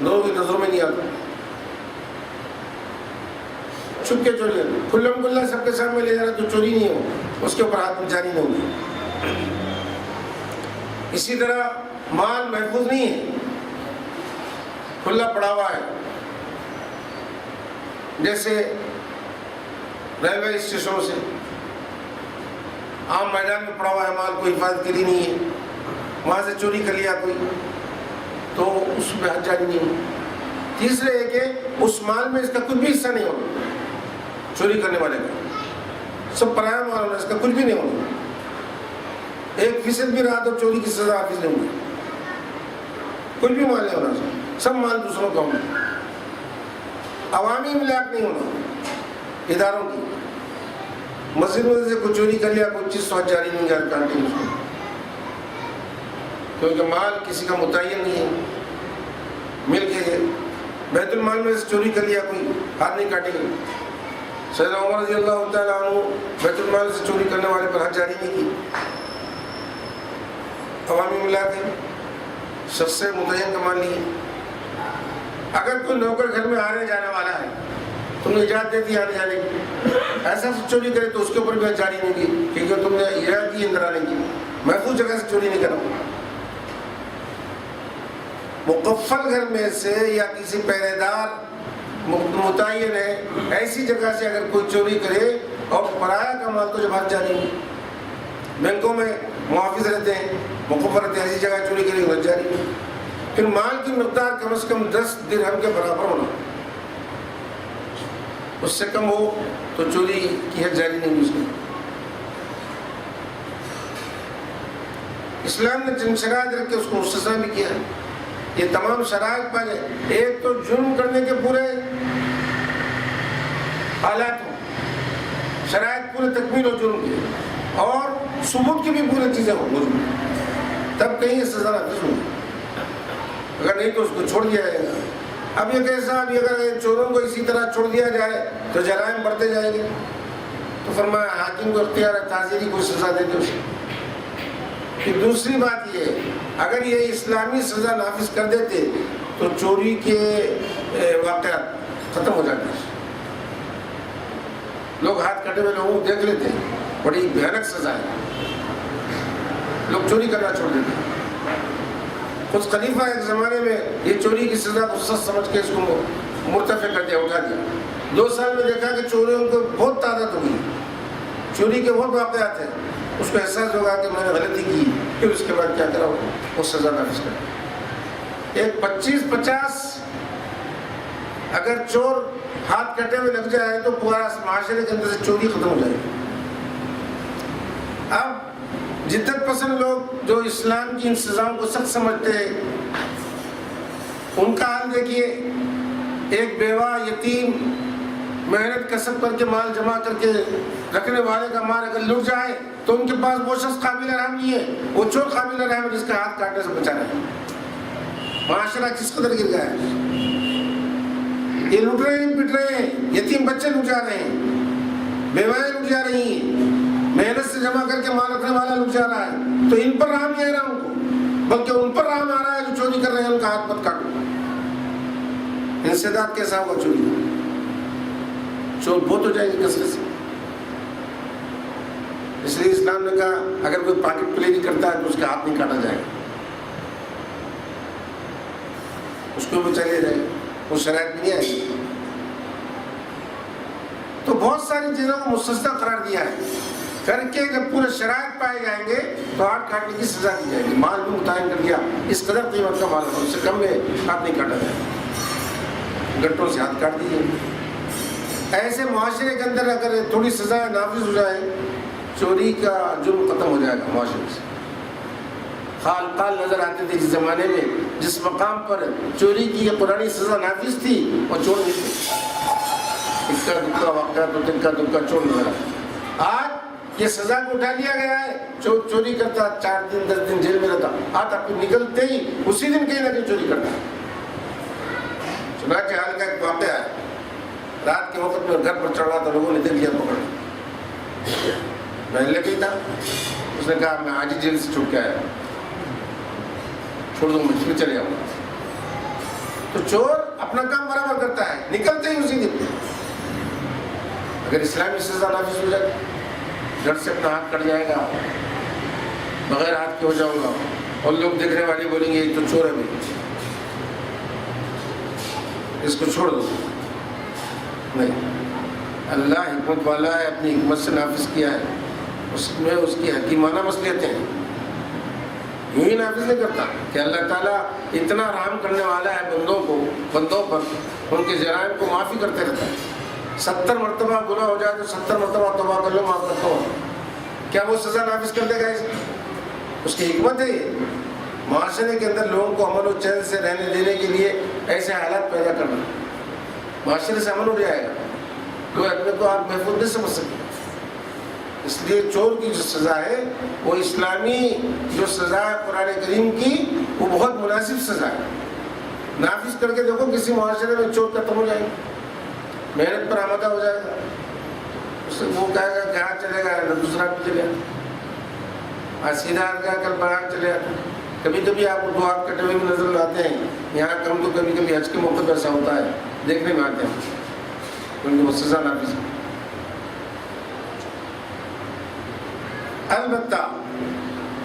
لوگوں کی نظروں میں نہیں آتا، چھپ کے چوری، کھلم کھلا سب کے سامنے لے جانا تو چوری نہیں ہو، اس کے اوپر ہاتھ جاری نہیں ہوگی۔ اسی طرح مال محفوظ نہیں ہے، کھلا پڑا ہوا ہے، جیسے ریلوے اسٹیشنوں سے عام میدان میں پڑا ہوا ہے مال، کوئی حفاظت کے لیے نہیں ہے، وہاں سے چوری کر لیا کوئی تو اس پہ حد جاری نہیں ہوگی۔ تیسرے ہے کہ اس مال میں اس کا کچھ بھی حصہ نہیں ہوگا، چوری کرنے والے کا سب پرایا مال ہونا، اس کا کچھ بھی نہیں ہوگا، 1% بھی رہا تو چوری کی سزا حافظ نہیں ہوگی، کچھ بھی مال نہیں ہونا، سب مال دوسروں کا ہونا، عوامی املاک نہیں ہونا اداروں کی۔ مسجد میں سے کوئی چوری کر لیا کوئی چیز تو حد جاری نہیں کانٹیں اس کو، کیونکہ مال کسی کا متعین نہیں ہے، مل کے بیت المال میں سے چوری کر لیا کوئی ہاتھ نہیں کاٹیں گے۔ سیدنا عمر رضی اللہ تعالیٰ عنہ بیت المال سے چوری کرنے والے پر حد جاری نہیں کی، عوامی املاک ہے، شخص سے متعین کا مال نہیں ہے۔ اگر کوئی نوکر گھر میں آنے جانے والا ہے، تم نے اجازت دے دی آنے جانے کی، ایسا سے چوری کرے تو اس کے اوپر بھی حد جاری نہیں کی، کیونکہ تم نے اجازت دی اندر آنے کی، محفوظ جگہ سے چوری نہیں کرو۔ مقفل گھر میں سے یا کسی پہرے دار متعین ہے ایسی جگہ سے اگر کوئی چوری کرے اور پرایا کا مال تو جب حد جاری نہیں، بینکوں میں محافظ رہتے ہیں، مقفل رہتے ہیں، ایسی جگہ چوری کرے حد جاری نہیں۔ پھر مال کی مقدار کم از کم 10 درہم کے برابر ہونا، اس سے کم ہو تو چوری کی حد جاری نہیں ہوئی۔ اسلام نے جن شرائط رکھ کے اس کو مستثنیٰ بھی کیا ہے۔ یہ تمام شرائط پہلے ایک تو جرم کرنے کے پورے حالات ہوں، شرائط پورے تکمیل ہو جرم کی، اور ثبوت کی بھی پوری چیزیں ہوں مجرم، تب کہیں یہ سزا نافذ ہوگی، اگر نہیں تو اس کو چھوڑ دیا جائے گا۔ اب یہ کیسا، اب اگر چوروں کو اسی طرح چھوڑ دیا جائے تو جرائم بڑھتے جائیں گے، تو فرمایا حاکم کو اختیار ہے تعزیری کوئی سزا دے دے اسے۔ پھر دوسری بات یہ ہے، اگر یہ اسلامی سزا نافذ کر دیتے تو چوری کے واقعات ختم ہو جاتے ہیں، لوگ ہاتھ کٹے ہوئے لوگوں کو دیکھ لیتے ہیں، بڑی بھیانک سزا ہے، لوگ چوری کرنا چھوڑ دیتے ہیں۔ کچھ خلیفہ ایک زمانے میں یہ چوری کی سزا کو سخت سمجھ کے اس کو مرتفع کر دیا، اٹھا دیا۔ 2 سال میں دیکھا کہ چوریوں کو بہت تعداد ہو گئی، چوری کے بہت واقعات ہیں، اس کو احساس ہوگا کہ میں نے غلطی کی، پھر اس کے بعد کیا کرا وہ سزا نافذ کر۔ ایک 25-50 اگر چور ہاتھ کٹے ہوئے لگ جائے تو پورا معاشرے کے اندر سے چوری ختم ہو جائے گی۔ اب جدت پسند لوگ جو اسلام کی ان سزاؤں کو سخت سمجھتے ہیں، ان کا حال دیکھیے، ایک بیوہ یتیم محنت کسب کر کے مال جمع کر کے رکھنے والے کا مال اگر لٹ جائے تو ان کے پاس وہ شخص قابل رحم نہیں ہے، وہ چور قابل رحم ہے جس کا ہاتھ کاٹنے سے بچا رہا ہے۔ معاشرہ کس قدر گر گیا ہے، یہ لٹ رہے ہیں، پٹ رہے ہیں، یتیم بچے لٹ جا رہے ہیں، بیوائیں لٹ جا رہی ہیں، محنت سے جمع کر کے مال رکھنے والا لٹ جا رہا ہے، تو ان پر رحم نہیں آ رہا ان کو، بلکہ ان پر رحم آ رہا ہے جو چوری کر رہے ہیں، ان کا ہاتھ مت کاٹو۔ انسداد کیسا ہوگا چوری، چور بہت ہو جائے گی کثرت سے۔ اس لیے اسلام نے کہا اگر کوئی پاکٹ پلے کرتا ہے تو اس کا ہاتھ نہیں کاٹا جائے گا، اس کو بھی چلے جائے گا، وہ شرائط نہیں آئے گی۔ تو بہت ساری چیزوں کو مستثنیٰ قرار دیا ہے، کر کے جب پورے شرائط پائے جائیں گے تو ہاتھ کاٹنے کی سزا دی جائے گی۔ مال بھی متعین کر دیا، اس قدر قیمت کا مال ہے، اس سے کم میں ہاتھ نہیں کاٹا جائے گا، گٹوں سے ہاتھ کاٹ دیجیے۔ ایسے معاشرے کے اندر اگر تھوڑی سزا نافذ ہو جائے، چوری کا جرم ختم ہو جائے گا معاشرے سے۔ خال خال نظر آتے تھے جس زمانے میں، جس مقام پر چوری کی یہ قرآنی سزا نافذ تھی وہ چور نہیں تھے، اکا دکا واقعہ تو تکا دکا چور نظر آتا۔ آج یہ سزا کو اٹھا لیا گیا ہے، چوری کرتا 4 دن 10 دن جیل میں رہتا، آتا پھر نکلتے ہی اسی دن کہیں نہ کہیں چوری کرتا۔ چنانچہ حال کا ایک واقعہ ہے، رات کے وقت میں گھر پر چڑھ رہا تھا، لوگوں نے دیکھ لیا پکڑ، میں لے تھا، اس نے کہا میں آج ہی جیل سے چھوٹ کے آیا، چھوڑ دوں میں چلے آؤں گا۔ تو چور اپنا کام برابر کرتا ہے، نکلتے ہی اسی دن. اگر اسلامی سزا نافذ ہو جائے، گھر سے اپنا ہاتھ کٹ جائے گا، بغیر ہاتھ کے ہو جاؤں گا، اور لوگ دیکھنے والے بولیں گے یہ تو چور ہے بھائی، اس کو چھوڑ دو. نہیں، اللہ حکمت والا ہے، اپنی حکمت سے نافذ کیا ہے، اس میں اس کی حکیمانہ مصلحتیں ہیں. یوں ہی نافذ نہیں کرتا کہ اللہ تعالیٰ اتنا رحم کرنے والا ہے بندوں پر، ان کے جرائم کو معافی کرتے رہتا ہے. 70 مرتبہ گناہ ہو جائے تو 70 مرتبہ توبہ کر لو، معاف کرتا ہوں. کیا وہ سزا نافذ کر دے گا؟ اس کی حکمت ہے یہ، معاشرے کے اندر لوگوں کو امن و چین سے رہنے دینے کے لیے ایسے حالات پیدا کرنا. معاشرے سے امن ہو جائے گا، تو اپنے کو آپ محفوظ نہیں سمجھ سکتے. اس لیے چور کی جو سزا ہے وہ اسلامی جو سزا ہے قرآن کریم کی، وہ بہت مناسب سزا ہے. نافذ کر کے دیکھو کسی معاشرے میں چور ختم ہو جائے گا، محنت پر آمادہ ہو جائے گا. اس سے وہ کہے گا کہ ہاں چلے گا، دوسرا بھی چلے گا، آج سیدھا آ گیا کل باہر چلے گا. کبھی کبھی آپ کو ہاتھ کٹے ہوئے بھی نظر آتے ہیں یہاں کم، تو کبھی کبھی حج کے موقع پہ ایسا ہوتا ہے، دیکھنے میں آتے ہیں، کیونکہ وہ سزا نافذ ہے. البتہ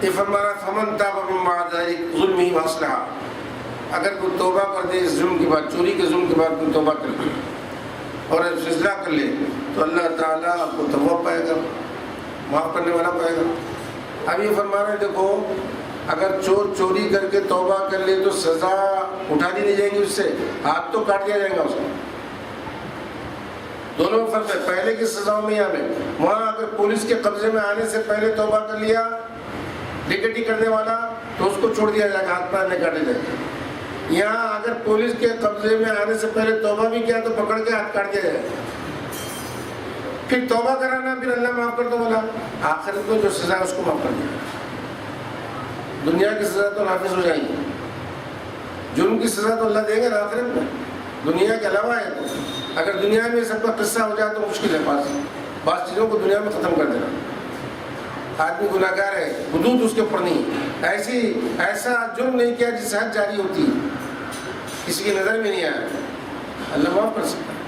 یہ فرمایا فمن تاب من بعد ذلک ظلمہ واصلح، اگر کوئی توبہ کر دے اس ظلم کے بعد، چوری کے ظلم کے بعد کوئی توبہ کر لے اور فیصلہ کر لے، تو اللہ تعالیٰ آپ کو توبہ پائے گا، معاف کرنے والا پائے گا. اب یہ فرما رہے ہیں دیکھو، اگر چور چوری کر کے توبہ کر لے تو سزا اٹھا دی نہیں جائے گی، اس سے ہاتھ تو کاٹ دیا جائے گا اس کو. دونوں فرق ہے پہلے کی سزاؤں میں. یہاں میں وہاں اگر پولیس کے قبضے میں آنے سے پہلے توبہ کر لیا ڈکیٹی کرنے والا تو اس کو چھوڑ دیا جائے گا، ہاتھ پیر نہیں کاٹے جائے گا. یہاں اگر پولیس کے قبضے میں آنے سے پہلے توبہ بھی کیا تو پکڑ کے ہاتھ کاٹ دیا جائے گا. پھر توبہ کرانا، پھر اللہ معاف کر دو بولا، آخرت میں جو سزا ہے اس کو معاف کر دیا. دنیا کی سزا تو نافذ ہو جائے گی، جرم کی سزا تو اللہ دیں گے نا آخرت میں، دنیا کے علاوہ ہے. تو اگر دنیا میں سب کا قصہ ہو جائے تو مشکل ہے، بعض چیزوں کو دنیا میں ختم کر دینا. آدمی گناہ گار ہے، حدود اس کے اوپر نہیں، ایسا جرم نہیں کیا جس سے حد جاری ہوتی، کسی کی نظر میں نہیں آیا، اللہ معاف کر سکتا ہے.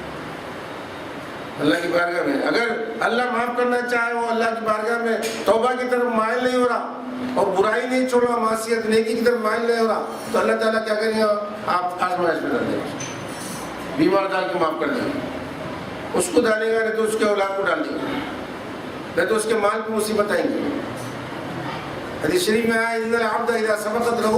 اللہ کی بارگاہ میں اگر اللہ معاف کرنا چاہے، وہ اللہ کی بارگاہ میں توبہ کی طرف مائل نہیں ہو رہا اور برائی نہیں چھوڑ رہا، معصیت نیکی کی طرف مائل نہیں ہو رہا، تو اللہ تعالیٰ کیا کریں گے؟ آپ آزمائش میں ڈال دیں گے، بیمار ڈال کے معاف کر دیں گے. اس کو ڈالے گا نہیں تو اس کے اولاد کو ڈال دیں گے، نہیں تو اس کے مال کی مصیبت آئیں گی. حدیث شریف میں آیا ان العبد اذا سبقت له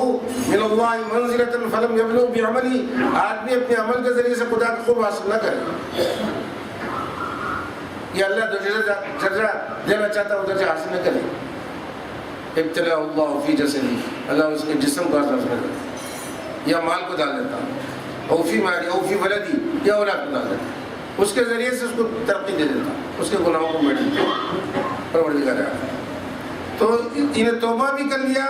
من الله منزلة فلم يبلغ بعمله، آدمی اپنے عمل کے ذریعے سے خدا کا قرب حاصل نہ کرے، یہ اللہ درجہ دینا چاہتا ہے وہ درجہ حاصل نہ کرے. ابتلاء اللہ فی جسدی، اللہ اس کے جسم کو آزمائش میں دیتا، یا مال کو ڈال دیتا، او فی مالی او فی ولدی، یا اولاد کو ڈال دیتا، اس کے ذریعے سے اس کو ترقی دے دیتا، اس کے گناہوں کو مٹ دیتا، پروردگار ہے. تو انہیں توبہ بھی کر لیا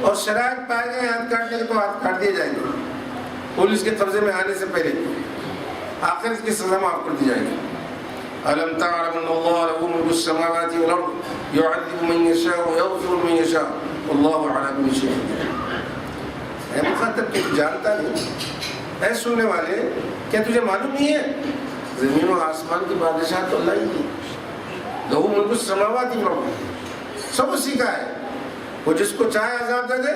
اور شرائط پائے گئے ہاتھ کاٹنے کے تو ہاتھ کاٹ دیے جائیں گے پولیس کے قبضے میں آنے سے پہلے، آخر اس کی سزا معاف کر دی جائے گی. أَلَمْ تَعْلَمْ أَنَّ اللَّهَ لَهُ مُلْكُ السَّمَاوَاتِ وَالْأَرْضِ يُعَذِّبُ مَن يَشَاءُ وَيَغْفِرُ مَن يَشَاءُ وَاللَّهُ عَلَىٰ كُلِّ شَيْءٍ قَدِيرٌ. اے مخاطب کہ جانتا نہیں، اے سننے والے کیا تجھے معلوم نہیں ہے زمین و آسمان کی بادشاہ تو اللہ ہی ہے. لَهُ مُلْكُ السَّمَاوَاتِ وَالْأَرْضِ، سب اسی کا ہے. وہ جس کو چاہے عذاب دے دے،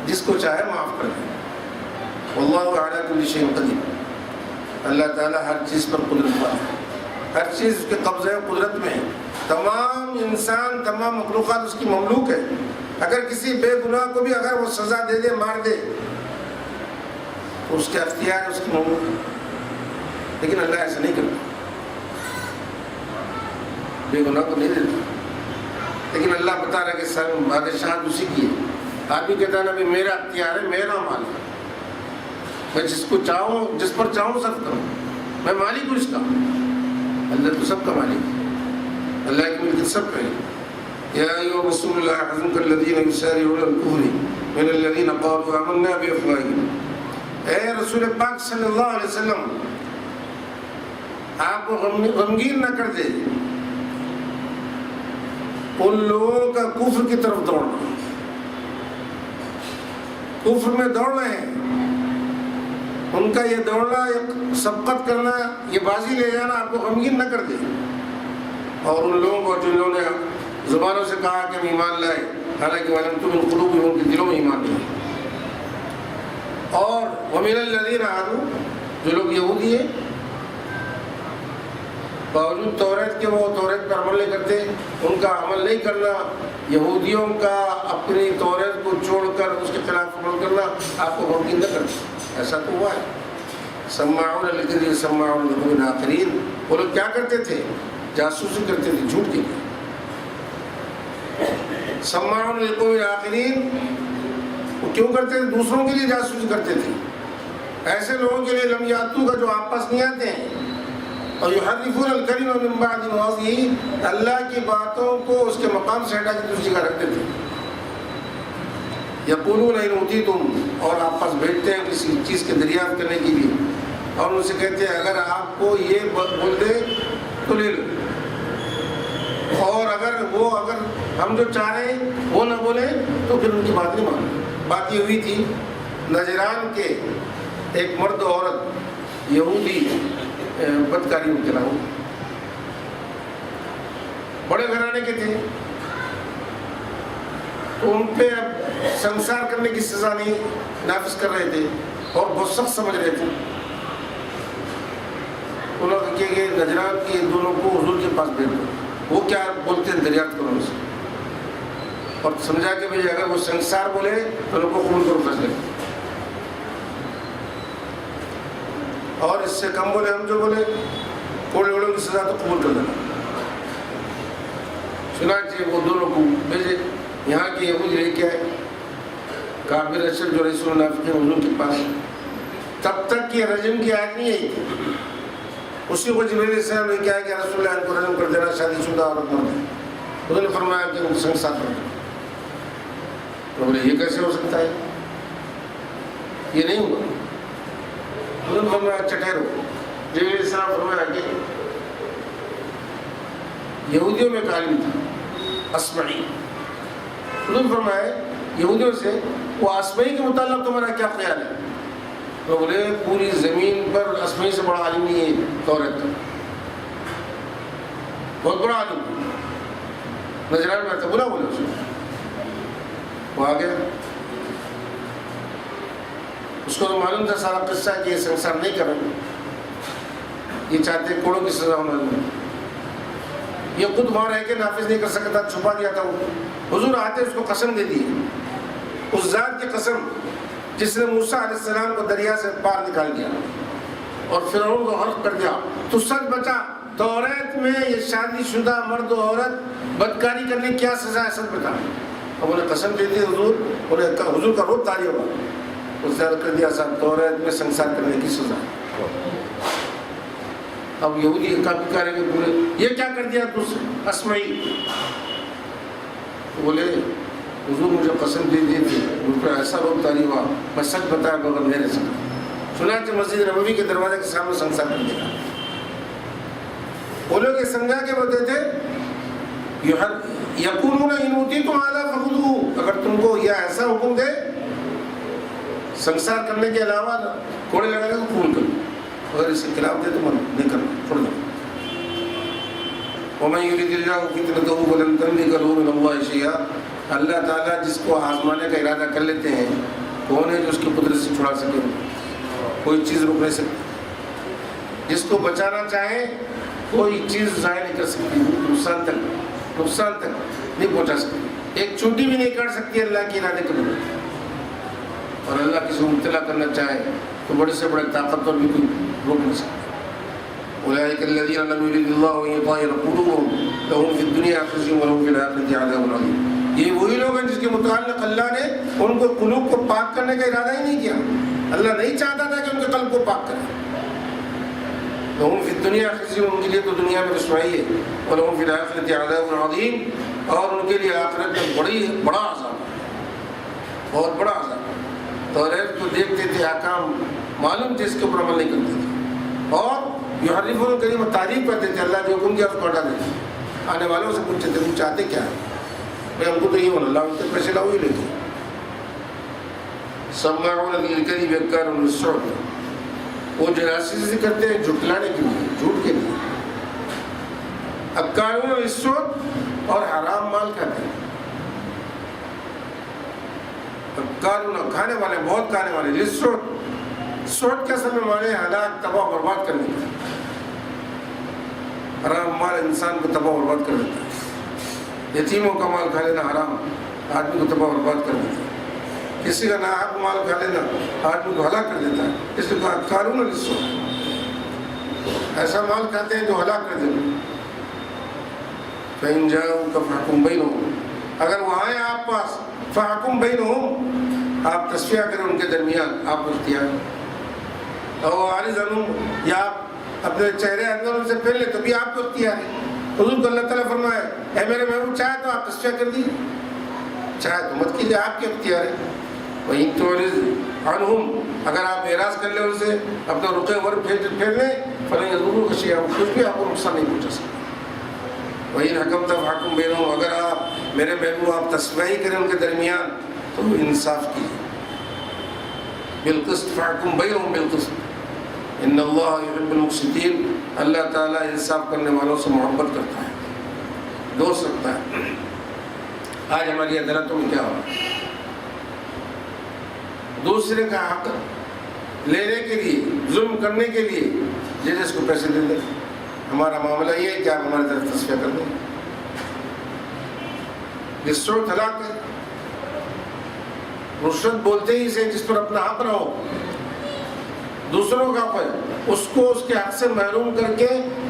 جس کو چاہے معاف کر دے. وَاللَّهُ عَلَىٰ كُلِّ شَيْءٍ قَدِيرٌ، اللہ تعالیٰ ہر چیز پر قدرت والا ہے، ہر چیز اس کے قبضے قدرت میں ہے. تمام انسان، تمام مخلوقات اس کی مملوک ہے. اگر کسی بے گناہ کو بھی اگر وہ سزا دے دے، مار دے، تو اس کے اختیار اس کی مملوک ہے. لیکن اللہ ایسا نہیں کرتا، بے گناہ کو نہیں دیتا. لیکن اللہ بتا رہا ہے کہ سر بادشاہت اسی کی ہے. آدمی کہتا ہے نا بھی میرا اختیار ہے، میرا مال ہے، میں جس کو چاہوں، جس پر چاہوں صرف کروں، میں مالک ہوں اس کا. اللہ تو سب کا مالک ہے، اللہ کی ملکیت سب کا ہے. یا ایھا الرسول لا يحزنك الذين يسارعون الكفر من الذين قالوا آمنا بأفواههم. اے رسول پاک صلی اللہ علیہ وسلم، آپ کو غمگین نہ کر دے ان لوگوں کا کفر کی طرف دوڑنا. کفر میں دوڑ رہے ہیں ان کا یہ دوڑنا، یہ سبقت کرنا، یہ بازی لے جانا آپ کو غمگین نہ کر دے. اور ان لوگوں کو جن لوگوں نے زبانوں سے کہا کہ ہم ایمان لائے، حالانکہ وَلَمْ قلوبهم، ان کے دلوں میں ایمان نہیں. اور وَمِنَ الَّذِينَ هَادُوا، جو لوگ یہودی ہیں، باوجود توریت کے وہ توریت پر عمل نہیں کرتے، ان کا عمل نہیں کرنا، یہودیوں کا اپنی توریت کو چھوڑ کر اس کے خلاف عمل کرنا آپ کو ممکن نہ کرتا. ایسا تو ہوا ہے. سماعون للکذب سماعون لقوم آخرین، وہ لوگ کیا کرتے تھے؟ جاسوسی کرتے تھے جھوٹ کے لیے. سماعون لقوم آخرین، وہ کیوں کرتے تھے؟ دوسروں کے لیے جاسوسی کرتے تھے. ایسے لوگوں کے لیے لم یاتو کا جو آپس نہیں آتے ہیں، اور یحرفون الکلم من بعد مواضعہ، اللہ کی باتوں کو اس کے مقام سے ہٹا کے دوسری جگہ رکھتے تھے. یقولون ان اوتیتم، اور آپس بیٹھتے ہیں کسی چیز کے دریافت کرنے کے لیے، اور ان سے کہتے ہیں اگر آپ کو یہ بول دے تو لے لو، اور اگر ہم جو چاہ رہے ہیں وہ نہ بولیں تو پھر ان کی بات نہیں مانو. بات یہ ہوئی تھی، نجران کے ایک مرد و عورت یہودی بدکاری مبتلا ہو، بڑے گھرانے کے تھے، تو ان پہ اب سنسار کرنے کی سزا نہیں نافذ کر رہے تھے اور بہت سخت سمجھ رہے تھے. انہوں نے کہا کہ نجران کی دونوں کو حضور کے پاس بھیج دو، وہ کیا بولتے ہیں دریافت کرو ان سے، اور سمجھا کہ بھائی اگر وہ سنسار بولے تو ان کو قبول کرو فیصلے، اور اس سے کم بولے ہم جو بولے کوڑے وڑوں کی سزا تو قبول کر دینا. چنانچہ وہ دونوں کو بھیجے. یہاں کے یہودی لے کے آئے کافر اشرف جو رئیس المنافقین حضور کے پاس. تب تک یہ رجم کی آیت نہیں آئی تھی. اسی کو جبریل علیہ السلام نے کہا کہ رسول اللہ ان کو رجم کر دینا، شادی شدہ عورت مرد ہے. انہوں نے فرمایا کہ ان کو سنگ ساتھ رکھو. تو بولے یہ کیسے ہو سکتا ہے، یہ نہیں ہوا. انہوں نے فرمایا اچھا ٹھہرو. جبریل علیہ السلام فرمایا کہ یہودیوں میں ایک عالم تھا اسمعی. انہوں نے فرمایا یہودیوں سے وہ اسمعی کے متعلق تمہارا کیا خیال ہے؟ تو بولے پوری زمین پر اسمعی سے بڑا عالم نہیں ہے توریت کا، بہت بڑا عالم نجران میں تھا. بولا اس کو، وہ آ گیا. اس کو تو معلوم تھا سارا قصہ کہ یہ سنسار نہیں کر رہے، یہ چاہتے کوڑوں کی سزا ہونا چاہیے. یہ خود وہاں رہ کے نافذ نہیں کر سکتا، چھپا دیا تھا. وہ حضور آتے اس کو قسم دے دی، اس ذات کی قسم جس نے موسیٰ علیہ السلام کو دریا سے پار نکال دیا اور فرعون کو غرق کر دیا. تو سچ بچا، توریت میں یہ شادی شدہ مرد و عورت بدکاری کرنے کی کیا سزا ہے، سچ بتا. اب انہیں قسم دے دی حضور، انہیں حضور کا روپ طاری ہوا. اس نے کر دیا صاحب توریت میں سنسار کرنے کی سزا. اب یہودی کافی کریں گے پورے، یہ کیا کر دیا تو اسمعی. بولے حضور مجھے قسم دے دی تھی، مجھ پر ایسا روپ طاری ہوا، میں سچ بتایا بغیر میرے سے. چنانچہ مسجد نبوی کے دروازے کے سامنے سنسار کر دیا. وہ لوگ یہ سمجھا کے بولتے تھے یقولون ان اوتیتم ھذا فخذوہ، اگر تم کو یہ ایسا حکم دے سنسار کرنے کے علاوہ کوڑے لگانے کو قبول کرو، اگر اس کے خلاف دے تو من نہیں کرنا، چھوڑ دو. ومن یرید اللہ فتنتہ فلن تملک له من اللہ شیئا. اللہ تعالیٰ جس کو آزمانے کا ارادہ کر لیتے ہیں، کون ہے جو اس کی قدرت سے چھڑا سکے؟ کوئی چیز روک نہیں سکتی. جس کو بچانا چاہے کوئی چیز ضائع نہیں کر سکتی، نقصان تک نہیں پہنچا سکتی. ایک چونٹی بھی نہیں کاٹ سکتی اللہ کے ارادے کے بغیر. اور اللہ کسی کو مبتلا کرنا چاہے تو بڑے سے بڑے طاقتور بھی کوئی روک نہیں سکتا. اولئک الذین لم یرد اللہ ان یطہر قلوبهم لهم فی الدنیا خزی ولہم فی الآخرۃ عذاب عظیم. یہ وہی لوگ ہیں جس کے متعلق اللہ نے ان کو قلوب کو پاک کرنے کا ارادہ ہی نہیں کیا. اللہ نہیں چاہتا تھا کہ ان کے قلب کو پاک کرے. لهم فی الدنیا خزی، ان کے لیے تو دنیا میں رسوائی ہے، ولہم فی الآخرۃ عذاب عظیم، اور ان کے لیے آخرت میں بڑا عذاب، بہت بڑا عذاب. توریت کو دیکھتے تھے، احکام معلوم تھے، اس کے اوپر عمل نہیں کرتے تھے، اور یحرفون الکلم تعریف کرتے تھے. اللہ جو حکم کیا اس کو ہٹا دیتے. آنے والوں سے پوچھتے تھے تم چاہتے کیا ہے؟ بھائی ہم کو تو یہ ہونا، اللہ ان کے پیسے لاؤ ہی لیتے. سماعون للکذب اکارون للسحت. وہ جاسوسی کرتے ہیں جھٹلانے کے لیے، جھوٹ کے لیے. اکالون السوت اور حرام مال کھاتے ہیں. اکالون کھانے والے، بہت کھانے والے. للسوت، سوت کا سمے مانے ہلاک، تباہ برباد کرنے کا. حرام مال انسان کو تباہ برباد کر دیتا ہے. یتیموں کا مال کھا لینا حرام آدمی کو تباہ برباد کر دیتا ہے. کسی کا ناحق مال کھا لینا آدمی کو ہلاک کر دیتا ہے. اس لیے کہا قانون ایسا مال کھاتے ہیں جو ہلاک کر دیتے ہیں. فَإِن جَاءُوكَ فَاحْكُم بَيْنَهُمْ، اگر وہ آئے آپ پاس، فَاحْكُم بَيْنَهُمْ، آپ تصفیہ کریں ان کے درمیان، آپ اختیار. اور عارض عنہم، یا آپ اپنے چہرے اندر ان سے پھیر لیں تو بھی آپ کو اختیار ہے. حضور کو اللہ تعالیٰ فرمائے اے میرے محبوب چاہے تو آپ تصفیہ کر دیجیے، چاہے تو مت کیجیے، آپ کے اختیار ہے. وَإِن تُعْرِضْ عَنْهُمْ، اگر آپ اعراض کر لیں ان سے، اپنا رخ ورق پھیر لیں، فَلَن يَضُرُّوكَ شَيْئًا، کچھ بھی آپ کو نقصان نہیں پہنچا سکتا. وَإِنْ حَكَمْتَ فَاحْكُم بَيْنَهُمْ، اگر آپ میرے محبوب آپ تصفیہ کریں ان کے درمیان تو انصاف کیجیے. بالقسط، فَاحْكُم بَيْنَهُمْ بالقسط، ان اللہ یحب المقسطین، اللہ تعالیٰ انصاف کرنے والوں سے محبت کرتا ہے، دوست رکھتا ہے. آج ہماری عدالتوں میں کیا ہو رہا ہے؟ دوسرے کا حق لینے کے لیے، ظلم کرنے کے لیے جس کو پیسے دے دیں. ہمارا معاملہ یہ ہے کہ آپ ہماری طرف تصفیہ کر دیں. رشوت ہلاک ہے. رشوت بولتے ہی سے جس پر اپنا حق نہ ہو، دوسروں کا حق ہے، اس کو اس کے حق سے محروم کر کے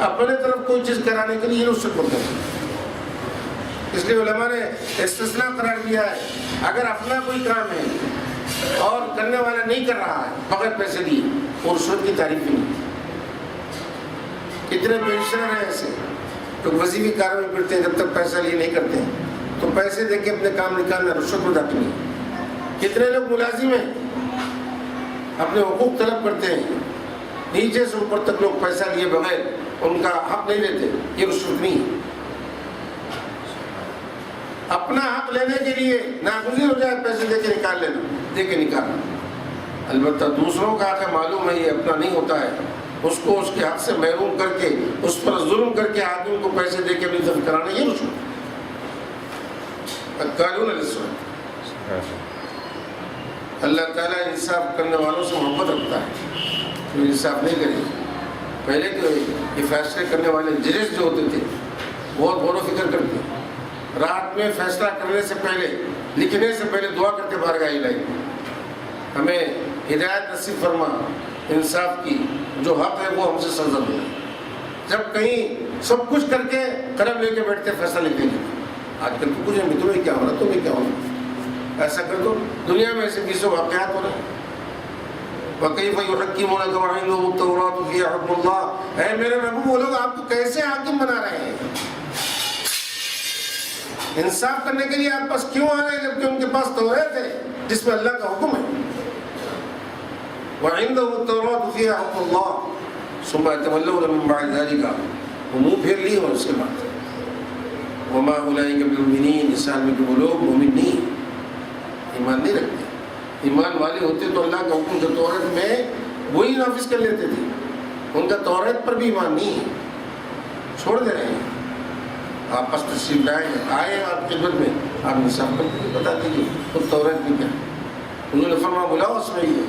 اپنے طرف کوئی چیز کرانے کے لیے رشوت بولتے ہیں. اس لیے علماء نے استثناء قرار دیا ہے. اگر اپنا کوئی کام ہے اور کرنے والا نہیں کر رہا ہے بغیر پیسے دیے، وہ رشوت کی تعریف بھی نہیں. کتنے پینشنر ہیں ایسے تو وظیفی کاروں میں پھرتے ہیں، جب تک پیسہ لیے نہیں کرتے ہیں تو پیسے دے کے اپنے کام نکالنا رشوت میں داخل نہیں. کتنے لوگ ملازم ہیں اپنے حقوق طلب کرتے ہیں، نیچے سے اوپر تک لوگ پیسہ لیے بغیر ان کا حق نہیں لیتے، یہ رشوت نہیں ہے. اپنا حق لینے کے لیے ناگزیر ہو جائے پیسے دے کے نکال لینا، دے کے نکالنا. البتہ دوسروں کا حق معلوم ہے یہ اپنا نہیں ہوتا ہے، اس کو اس کے حق سے محروم کر کے، اس پر ظلم کر کے آدمی کو پیسے دے کے اپنی طرف کرانا، یہ رشوت. قانون الرشوت. اللہ تعالیٰ انصاف کرنے والوں سے محبت رکھتا ہے، جو انصاف نہیں کرے. پہلے تو یہ فیصلے کرنے والے ججز جو ہوتے تھے بہت غور و فکر کرتے، رات میں فیصلہ کرنے سے پہلے، لکھنے سے پہلے دعا کرتے بارگاہ الہی ہمیں ہدایت نصیب فرما انصاف کی، جو حق ہے وہ ہم سے سرزد ہو. جب کہیں سب کچھ کر کے قلم لے کے بیٹھتے فیصلہ لکھنے کے، آج کل تو کچھ نہیں، تمہیں کیا ہونا، تمہیں کیا ہونا، ایسا کر دو. دنیا میں ایسے بیسوں واقعات ہو رہے ہیں. وَكَيْفَ يُحَكِّمُونَكَ وَعِندَهُمُ التَّوْرَاةُ فِيهَا حُكْمُ اللَّهِ. اے میرے محبوب، وہ لوگ آپ کو کیسے حاکم بنا رہے ہیں؟ انصاف کرنے کے لیے آپ پاس کیوں آ رہے ہیں جبکہ ان کے پاس توریت ہے جس میں اللہ کا حکم ہے. وَعِندَهُمُ التَّوْرَاةُ فِيهَا حُكْمُ اللَّهِ ثُمَّ يَتَوَلَّوْنَ مِن بَعْدِ ذَلِكَ، وہ منہ پھیر لی اور اس کے بعد وَمَا أُولَٰئِكَ بِالْمُؤْمِنِينَ، اس حال میں کہ وہ لوگ مومن نہیں، ایمان نہیں رکھتے. ایمان والے ہوتے تو اللہ کا حکم جو توریت میں وہی نافذ کر لیتے تھے. ان کا توریت پر بھی ایمان نہیں ہے، چھوڑ دے رہے ہیں. آپ پس تشریف لائیں، آئے آپ خدمت میں، آپ انصاف کر کے بتا دیجیے تو توریت میں کیا. حضور نے فرمایا بلاؤ اس میں ہی.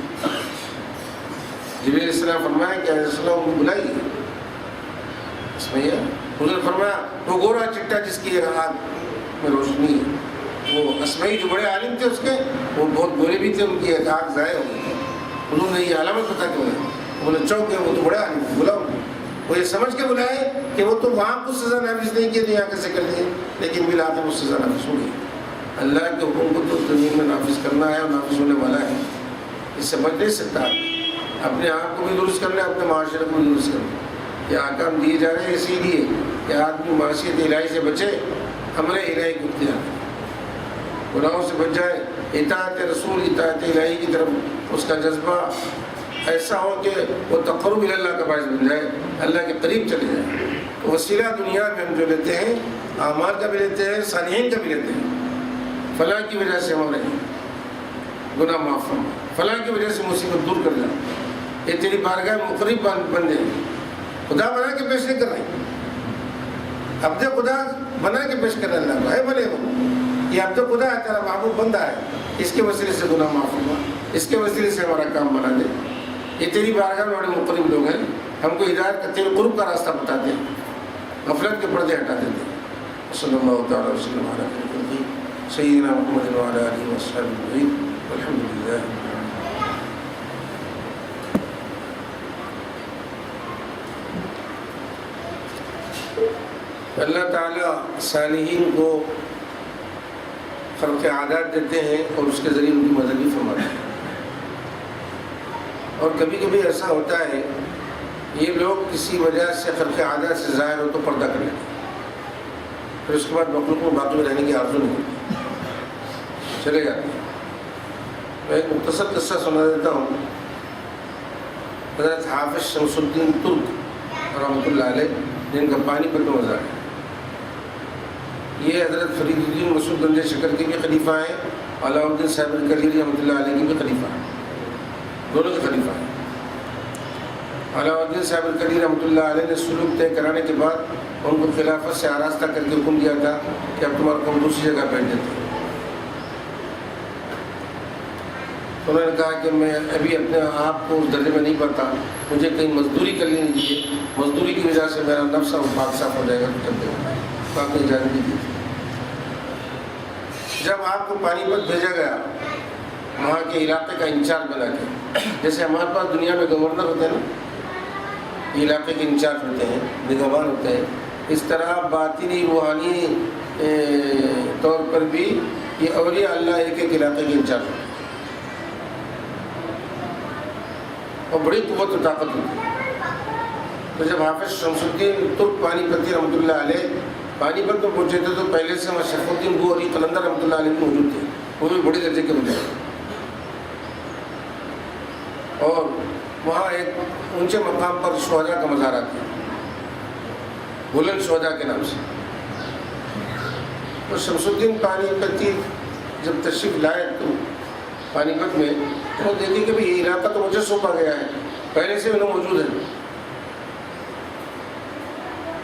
جبریل علیہ السلام فرمایا کہ علیہ السلام کو بلائیے اس میں. حضور نے فرمایا وہ گورا چٹا جس کی آنکھ میں روشنی ہے، وہ اسمعی جو بڑے عالم تھے اس کے، وہ بہت گورے بھی تھے، ان کی ایک آنکھ ضائع ہو گئی. انہوں نے یہ علامت بتا کے بولے چوک گئے، وہ تو بڑے عالم تھے، بلاؤ. وہ یہ سمجھ کے بلائے کہ وہ تو وہاں کچھ سزا نافذ نہیں کی، یہاں کیسے کر دیے، لیکن بلا کے وہ سزا نافذ ہو گئی. اللہ کے حکم کو تو زمین میں نافذ کرنا ہے اور نافذ ہونے والا ہے، اس سے بچ نہیں سکتا. اپنے آپ کو بھی درست کرنا ہے، اپنے معاشرے کو بھی درست کرنا ہے. یہ احکام دیے جا رہے ہیں اسی لیے کہ آدمی معاشیت الہی سے بچے، امر الہی کو اختیار کرے، گناہوں سے بچ جائے، اطاعت رسول، اطاعت الہی کی طرف اس کا جذبہ ایسا ہو کہ وہ تقرب اللہ کا باعث بن جائے، اللہ کے قریب چلے جائے. تو وسیلہ دنیا میں ہم جو لیتے ہیں، اعمال کا بھی لیتے ہیں، صالحین کا بھی لیتے ہیں. فلاں کی وجہ سے ہو رہے ہیں گناہ معاف فرما، فلاں کی وجہ سے مصیبت دور کر جائے، یہ تیری بارگاہ مقرب بندے ہیں، خدا بنا کے پیش نہیں کر رہے، عبد خدا بنا کے پیش کر رہے اللہ کو، ہے بھلے وہ یہ عبد خدا ہے، تیرا محبوب بندہ ہے، اس کے وسیلے سے گناہ معاف ہوا، اس کے وسیلے سے ہمارا کام بنا دے، یہ تیری بارگاہ میں بڑے مقرب لوگ ہیں، ہم کو ہدایت کا تیرے قرب کا راستہ بتا دیں، غفلت کے پردے ہٹا دیتے ہیں۔ صلی اللہ تعالیٰ وسلم علی سیدنا محمد وعلی آلہ وصحبہ اجمعین والحمد للہ۔ اللہ تعالیٰ صالحین کو خرق عادات دیتے ہیں اور اس کے ذریعے ان کی مدد بھی فرماتے ہیں، اور کبھی کبھی ایسا ہوتا ہے یہ لوگ کسی وجہ سے خرق عادات سے ظاہر ہو تو پردہ کر لیتے ہیں، پھر اس کے بعد مخلوق میں باقی رہنے کی آرزو نہیں ہوتی، چلے جاتے ہیں۔ میں ایک مختصر قصہ سنا دیتا ہوں۔ حضرت حافظ شمس الدین ترک رحمۃ اللہ علیہ، جن کا پانی پت میں مزار ہے، یہ حضرت فرید الدین مسعود گنج شکر کے بھی خلیفہ ہیں، علاء الدین صاحب الکلیری رحمۃ اللہ علیہ کے بھی خلیفہ ہیں، دونوں کے خلیفہ ہیں۔ علاء الدین صاحب الکلیری رحمۃ اللہ علیہ نے سلوک طے کرانے کے بعد ان کو خلافت سے آراستہ کر کے حکم دیا تھا کہ اب تمہارا قوم دوسری جگہ بھیج دیتے ہیں۔ انہوں نے کہا کہ میں ابھی اپنے آپ کو اس درجے میں نہیں پاتا، مجھے کہیں مزدوری کر لینی چاہیے، مزدوری کی وجہ سے میرا نفس اور پاک صاف ہو جائے گا، تو چلتے ہیں، تو آپ نے اجازت دی تھی۔ جب آپ کو پانی پت بھیجا گیا وہاں کے علاقے کا انچارج بنا کے، جیسے ہمارے پاس دنیا میں گورنر ہوتے ہیں نا، علاقے کے انچارج ہوتے ہیں، نگہبان ہوتے ہیں، اس طرح باطنی روحانی طور پر بھی یہ اولیاء اللہ ایک ایک علاقے کے انچارج ہوتے ہیں، اور بڑی قوت و طاقت ہوتی ہے۔ تو جب حافظ شمس الدین ترک پانی پتی رحمۃ اللہ علیہ پانی پت میں پہنچے تھے تو پہلے سے وہاں شرف الدین بو علی قلندر رحمۃ اللہ علیہ موجود تھے، وہ بھی بڑی درجے کے بندے، اور وہاں ایک اونچے مقام پر شہداء کا مزارہ تھا، بلند شہداء کے نام سے۔ تو شمس الدین پانی پتی جب تشریف لائے تو پانی پت میں، تو دیکھیں کہ یہ علاقہ تو مجھے سونپا گیا ہے، پہلے سے انہوں موجود ہیں،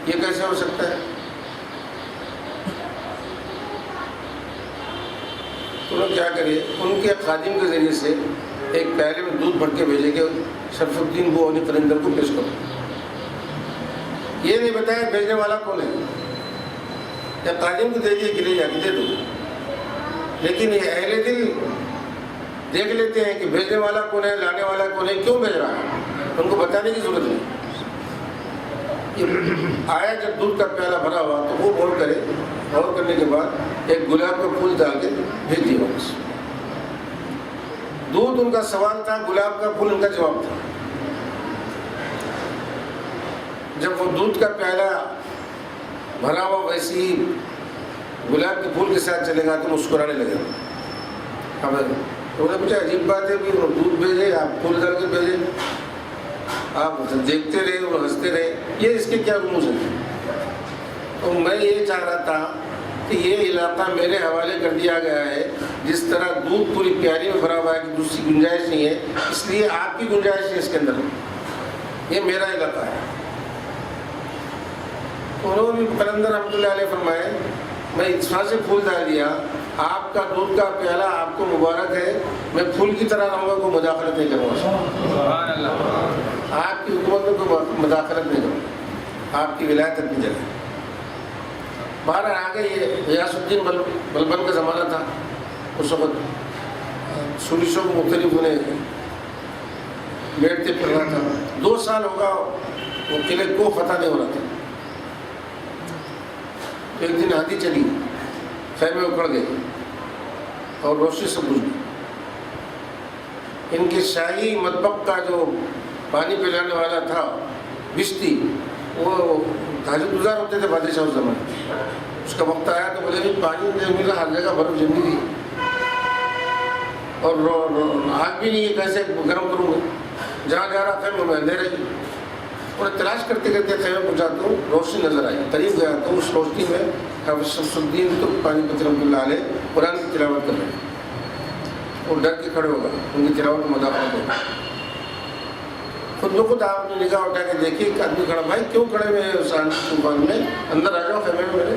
یہ کیسے ہو سکتا ہے؟ تو انہوں کیا کرے، ان کے خادم کے ذریعے سے ایک پیالے میں دودھ بھر کے بھیجے کہ شرف الدین بو علی قلندر کو پیش کرو۔ یہ نہیں بتایا بھیجنے والا کون ہے، یا خادم کو دے دیے کہ لے جا کے دے دو، لیکن یہ اہل دل دیکھ لیتے ہیں کہ بھیجنے والا کون ہے، لانے والا کون ہے، کیوں بھیج رہا ہے، ان کو بتانے کی ضرورت نہیں۔ آیا جب دودھ کا پیالہ بھرا ہوا تو وہ غور کرے، غور کرنے کے بعد ایک گلاب کا پھول ڈال کے بھیج دیا واپس۔ دودھ ان کا سوال تھا، گلاب کا پھول ان کا جواب تھا۔ جب وہ دودھ کا پیالہ بھرا ہوا ویسے ہی گلاب کے پھول کے ساتھ چلے گا تو مسکرانے لگے۔ اب انہوں نے پوچھا عجیب بات ہے کہ وہ دودھ بھیجے، آپ پھول ڈال کے بھیجے، آپ دیکھتے رہے اور ہنستے رہے، یہ اس کے کیا رموز ہیں؟ تو میں یہ چاہ رہا تھا کہ یہ علاقہ میرے حوالے کر دیا گیا ہے، جس طرح دودھ پوری پیالی میں بھرا ہوا ہے کہ دوسری گنجائش نہیں ہے، اس لیے آپ کی گنجائش ہے اس کے اندر، یہ میرا علاقہ ہے۔ انہوں نے قلندر رحمۃ اللہ علیہ فرمائے میں اتفاق سے پھول ڈال دیا، آپ کا دودھ کا پیالہ آپ کو مبارک ہے، میں پھول کی طرح رہوں گا، کوئی مداخلت نہیں کروں گا، آپ کی حکومت میں کوئی مداخلت نہیں کروں گا، آپ کی ولایت اپنی جگہ۔ باہر آگے یہ غیاث الدین بلبن کا زمانہ تھا، اس وقت سولشوں کو مختلف انہیں بیٹھتے پھر رہا تھا، 2 سال ہوگا وہ قلعے کو فتح نہیں ہو رہا تھا۔ ایک دن آندھی چلی، خیمے اکھڑ گئے اور روشنی سے بجھ گئی۔ ان کے شاہی مطبخ کا جو پانی پلانے والا تھا بشتی، وہ تاجر گزار ہوتے تھے بادشاہ اس زمانے، اس کا وقت آیا تو بولے کہ پانی نہیں ملا، ہر جگہ برف جمی تھی اور آگ بھی نہیں ہے، کیسے گرم کروں گا، جہاں جا رہا خیمے میں اندھیرے ہی، اور تلاش کرتے کرتے خیمے پہنچا تو روشنی نظر آئی، قریب گیا تو اس روشنی میں حافظ شمس الدین ترک پانی پتی رحمۃ اللہ علیہ قرآن کی تلاوت کر رہے ہیں، وہ ڈر کے کھڑے ہو گئے، ان کی تلاوت میں مداخلت ہو گئی۔ خود بخود آپ نے نگاہ اٹھا کے دیکھی ایک آدمی کھڑا, بھائی کیوں کھڑے ہوئے ہیں اس آندھی طوفان میں, اندر آ جاؤ خیمے میں میرے.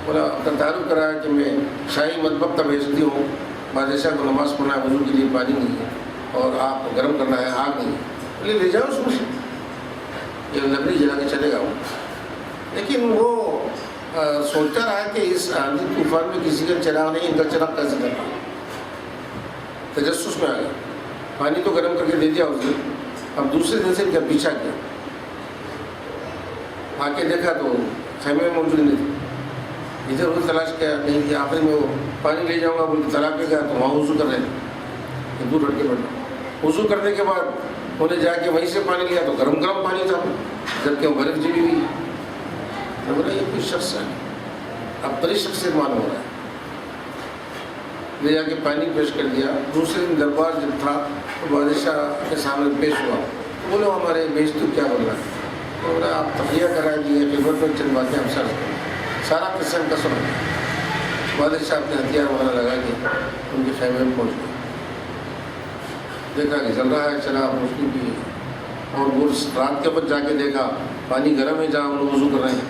بولا اپنا تعارف کرایا کہ میں شاہی مطبخ کا بھیجتی ہوں, بادشاہ کو نماز پڑھنا ہے, وضو کے لیے پانی نہیں ہے اور آپ گرم کرنا ہے, آگ نہیں ہے. بولے لے جاؤ اس میں سے, یہ لکڑی جلا کے چلے گا وہ. لیکن وہ سوچتا رہا کہ اس آندھی طوفان میں کسی کا چراغ نہیں, ان کا چراغ کیسے کرنا. تجسس میں آ گیا, پانی تو گرم کر کے دے دیا اس نے. اب دوسرے دن سے ان کا پیچھا کیا, آ کے دیکھا تو خیمے میں موجود نہیں تھے. ادھر ادھر تلاش کیا نہیں کیا, آخر میں وہ پانی لے جاؤں گا بول کے تالاب پہ گیا تو وہاں وضو کر رہے تھے, دور ہٹ کے بیٹھا. وضو کرنے کے بعد انہیں جا کے وہیں سے پانی لیا تو گرم گرم پانی تھا, جبکہ وہ برف جمی ہوئی. بولا یہ کوئی شخص ہے, اب بڑی شخصیت معلوم ہو رہا ہے. لے جا کے پانی پیش کر دیا. دوسرے دن دربار جب تھا تو بادشاہ کے سامنے پیش ہوا. بولو ہمارے بیچ تو کیا بول رہا ہے. تو بولا آپ تخلیہ کرا دیے, خدمت میں چند باتیں ہم سر سارا قسم کا سنا. بادشاہ اپنے ہتھیار وغیرہ لگا کے ان کے خیمے میں پہنچ گئے. دیکھا کہ چل رہا ہے, چلا روشنی کی, اور وہ رات کے وقت جا کے دیکھا پانی گرم ہے جہاں انہوں وضو کر رہے ہیں.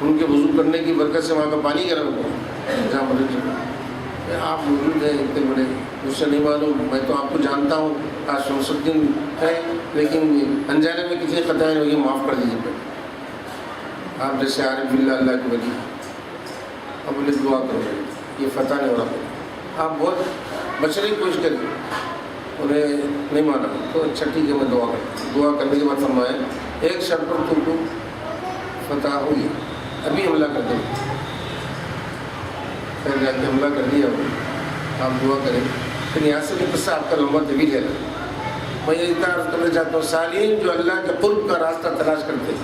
ان کے وضو کرنے کی برکت سے وہاں کا پانی گرم ہوا جہاں مرے. آپ موجود ہیں اتنے بڑے, مجھ سے نہیں معلوم, میں تو آپ کو جانتا ہوں, آج شمس الدین ہے, لیکن انجانے میں کتنی خطائیں ہوگی, معاف کر دیجیے. آپ جیسے عارف باللہ اللہ کی ولی, اب بولے دعا کرو, یہ فتح نہیں ہو رہا. آپ بہت بچنے کی کوشش کریے. انہیں نہیں مانا تو اچھا ٹھیک ہے, میں دعا کرتا ہوں. دعا کرنے کے بعد فرمایا ایک شرط پر تم کو فتح ہوئی, ابھی حملہ کر دیں. پھر جا کے حملہ کر دیا, آپ دعا کریں. پھر یہاں سے بھی قصہ آپ کا لمبا طویل ہے. میں یہ اتنا عرض کرنا چاہتا ہوں, صالحین جو اللہ کے قرب کا راستہ تلاش کرتے ہیں,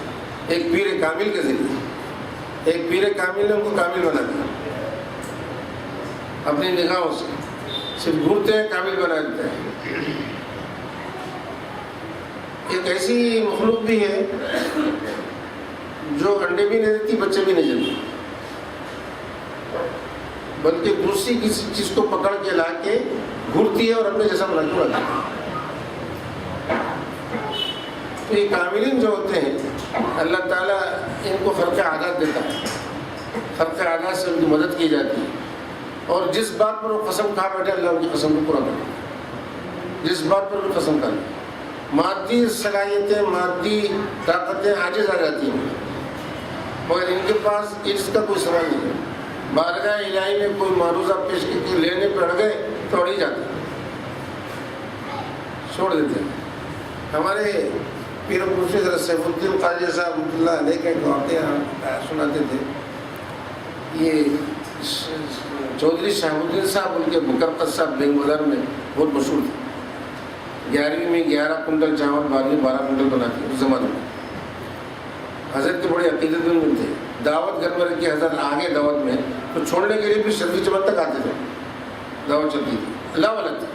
ایک پیر کامل کے ذریعے, ایک پیر کامل نے ان کو کامل بنا دیا. اپنی نگاہوں سے صرف گھومتے ہیں, کامل بنا دیتے ہیں. ایک ایسی مخلوق بھی ہے جو انڈے بھی نہیں دیتی, بچے بھی نہیں جنتے, بلکہ دوسری کسی چیز کو پکڑ کے لا کے گھرتی ہے اور اپنے جیسا بنا کے اڑاتی ہے. تو یہ کاملین جو ہوتے ہیں اللہ تعالیٰ ان کو خرق عادات دیتا ہے, خرق عادات سے ان کی مدد کی جاتی ہے. اور جس بات پر وہ قسم کھا بیٹھے اللہ ان کی قسم کو پورا کرتا ہے. جس بات پر وہ قسم کھا لے, مادی صلاحیتیں, مادی طاقتیں عاجز آ جاتی ہیں, مگر ان کے پاس اس کا کوئی سوال نہیں ہے. بارگاہ الہی میں کوئی معروضہ پیش کی لینے پڑ گئے تو اڑ ہی جاتے, چھوڑ دیتے ہیں. ہمارے پیر مفتی حضرت سیف الدین قاضی صاحب رحمۃ اللہ علیہ کے واقعہ سناتے تھے. یہ چودھری شاہ الدین صاحب ان کے مکرقت صاحب بینگ بازار میں بہت مشہور تھے. 11ویں میں 11 کنٹل چاول, 12ویں 12 کنٹل بناتے اس زمانے میں. حضرت کے بڑے عقیدت مند تھے. دعوت گھر میں رکھ کے حضرت آگے دعوت میں تو چھوڑنے کے لیے بھی شرفی چمن تک آتے تھے. دعوت چلتی تھی, اللہ ولد تھی,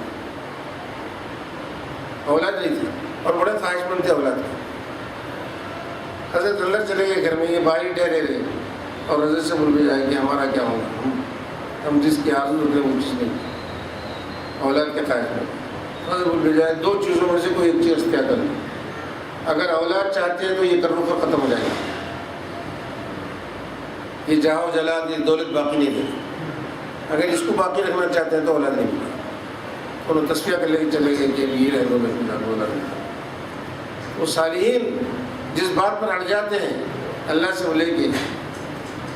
اولاد نہیں تھی, اور بڑے خواہش مند تھے اولاد کے. حضرت اللہ چلے گئے گھر میں, یہ باہر ٹھہرے رہے, اور حضرت سے بول بھی جائے کہ ہمارا کیا ہوگا, ہم جس کی آرزو ہوتے ہیں وہ چیز نہیں, اولاد کے خواہش مند. حضرت بول بھی جائے 2 چیزوں میں سے کوئی ایک چیز کیا کریں, اگر اولاد چاہتے ہیں تو یہ کرنے پر ختم ہو جائے گا, یہ جاؤ جلال, یہ دولت باقی نہیں دے. اگر اس کو باقی رکھنا چاہتے ہیں تو اولاد نہیں ملے. انہوں تصفیہ کر لے کے چلے گئے کہ یہ رہ دو میں. وہ صالحین جس بات پر اڑ جاتے ہیں اللہ سے وہ لے کے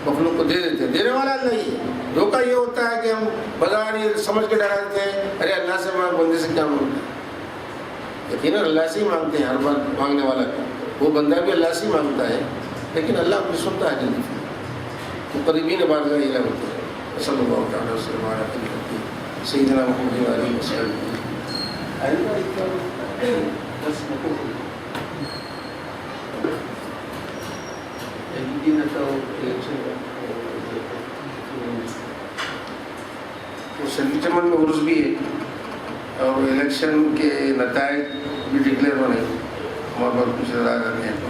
مخلوق کو دے دیتے ہیں. دینے والا اللہ ہی ہے. دھوکہ یہ ہوتا ہے کہ ہم بازار یہ سمجھ کے ڈرا دیتے ہیں, ارے اللہ سے مانگ, بندے سے کیا مانگتے ہیں. یقیناً اللہ سے ہی مانگتے ہیں, ہر بار مانگنے والا وہ بندہ بھی اللہ سے ہی مانگتا ہے, لیکن اللہ اپنی سنتا ہے جلدی. مقربین بارگاہ الہی ہوتے ہیں. صلی اللہ تعالیٰ وسلم علی سیدنا محمد علیہ وسلم. شرفی چمن میں عرس بھی ہے, اور الیکشن کے نتائج بھی ڈکلیئر ہونے, ہمارے پاس کچھ نظر آ جاتے ہیں تو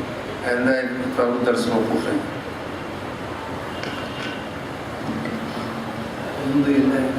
آئندہ ایک درس موقوف ہے. الحمدللہ.